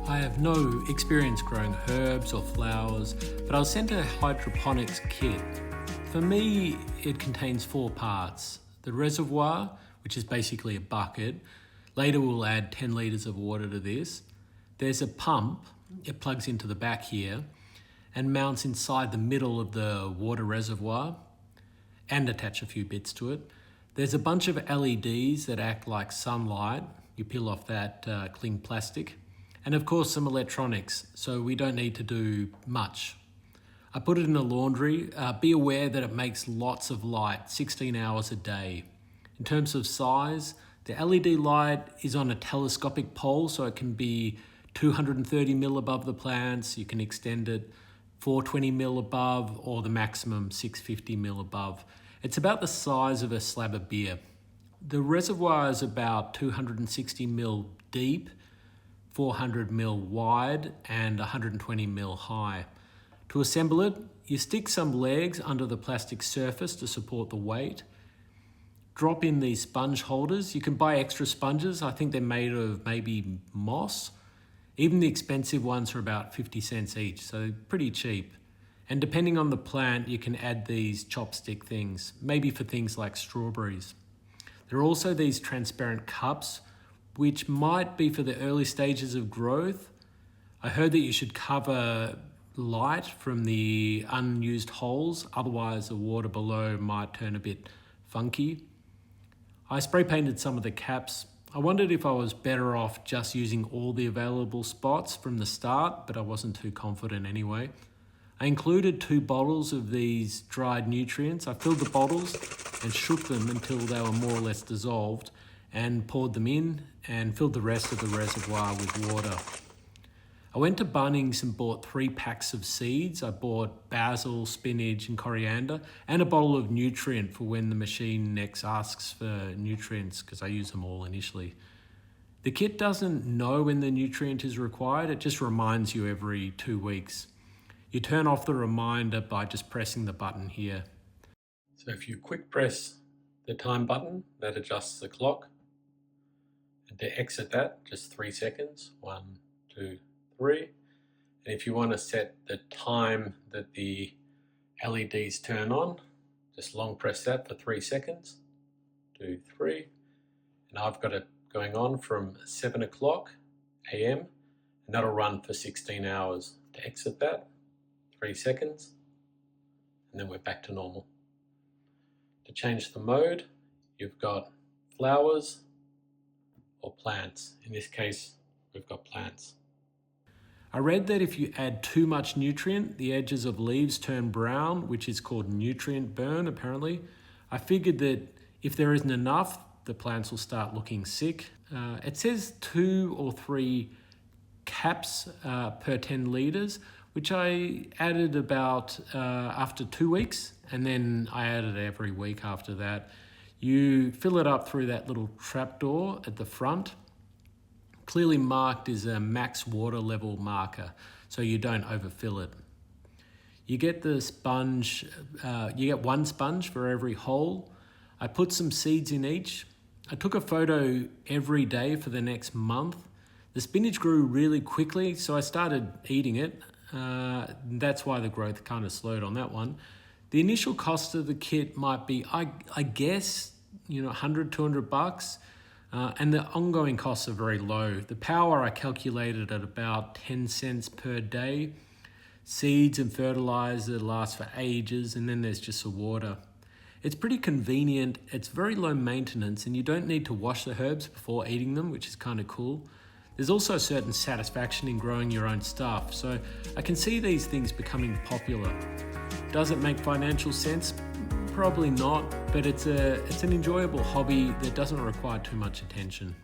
I have no experience growing herbs or flowers, but I was sent a hydroponics kit. For me, it contains 4 parts. The reservoir, which is basically a bucket. Later we'll add 10 litres of water to this. There's a pump, it plugs into the back here and mounts inside the middle of the water reservoir and attach a few bits to it. There's a bunch of LEDs that act like sunlight. You peel off that cling plastic. And of course some electronics, so we don't need to do much. I put it in the laundry. Be aware that it makes lots of light, 16 hours a day. In terms of size, the LED light is on a telescopic pole, so it can be 230 mil above the plants. You can extend it 420 mil above, or the maximum 650 mil above. It's about the size of a slab of beer. The reservoir is about 260 mil deep, 400 mil wide and 120 mil high. To assemble it, you stick some legs under the plastic surface to support the weight. Drop in these sponge holders. You can buy extra sponges. I think they're made of maybe moss. Even the expensive ones are about 50 cents each, so pretty cheap. And depending on the plant, you can add these chopstick things, maybe for things like strawberries. There are also these transparent cups, which might be for the early stages of growth. I heard that you should cover light from the unused holes, otherwise the water below might turn a bit funky. I spray painted some of the caps. I wondered if I was better off just using all the available spots from the start, but I wasn't too confident anyway. I included 2 bottles of these dried nutrients. I filled the bottles and shook them until they were more or less dissolved, and poured them in and filled the rest of the reservoir with water. I went to Bunnings and bought 3 packs of seeds. I bought basil, spinach and coriander, and a bottle of nutrient for when the machine next asks for nutrients, because I use them all initially. The kit doesn't know when the nutrient is required, it just reminds you every 2 weeks. You turn off the reminder by just pressing the button here. So if you quick press the time button, that adjusts the clock. And to exit that, just 3 seconds, 1, 2, 3. And if you want to set the time that the LEDs turn on, just long press that for 3 seconds, 2, 3. And I've got it going on from 7 o'clock AM, and that'll run for 16 hours. To exit that, 3 seconds, and then we're back to normal. To change the mode, you've got flowers or plants. In this case, we've got plants. I read that if you add too much nutrient, the edges of leaves turn brown, which is called nutrient burn, apparently. I figured that if there isn't enough, the plants will start looking sick. It says 2 or 3 caps per 10 litres, which I added about after 2 weeks, and then I added every week after that. You fill it up through that little trapdoor at the front. Clearly marked is a max water level marker, so you don't overfill it. You get the sponge, you get 1 sponge for every hole. I put some seeds in each. I took a photo every day for the next month. The spinach grew really quickly, so I started eating it. That's why the growth kind of slowed on that one. The initial cost of the kit might be, I guess, $100, $200. And the ongoing costs are very low. The power I calculated at about 10 cents per day. Seeds and fertilizer last for ages, and then there's just the water. It's pretty convenient, it's very low maintenance, and you don't need to wash the herbs before eating them, which is kind of cool. There's also a certain satisfaction in growing your own stuff, so I can see these things becoming popular. Does it make financial sense? Probably not, but it's an enjoyable hobby that doesn't require too much attention.